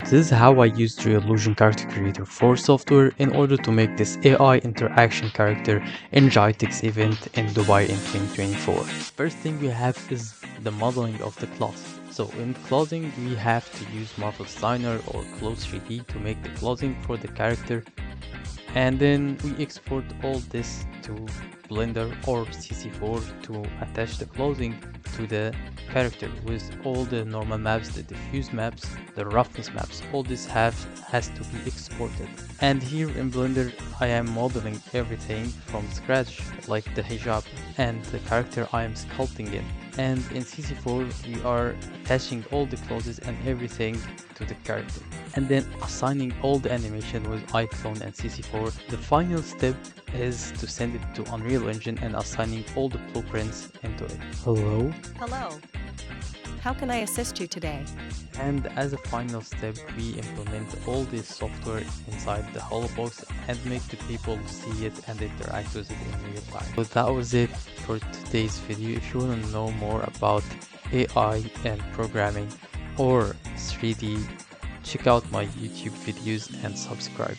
This is how I used reallusion character creator 4 software in order to make this AI interaction character in GITEX event in Dubai in 2024. First thing we have is the modeling of the class. So in clothing we have to use Marvel Designer or Clothes 3D to make the clothing for the character, and then we export all this to Blender or CC4 to attach the clothing to the character with all the normal maps, the diffuse maps, the roughness maps. All this has to be exported. And here in Blender I am modeling everything from scratch, like the hijab and the character I am sculpting in. And in CC4 we are attaching all the clothes and everything to the character, and then assigning all the animation with iClone and CC4. The final step is to send it to Unreal Engine and assigning all the blueprints into it. Hello? Hello. How can I assist you today? And as a final step, we implement all this software inside the Holobox and make the people see it and interact with it in real time. So that was it for today's video. If you want to know more about AI and programming or 3D, check out my YouTube videos and subscribe.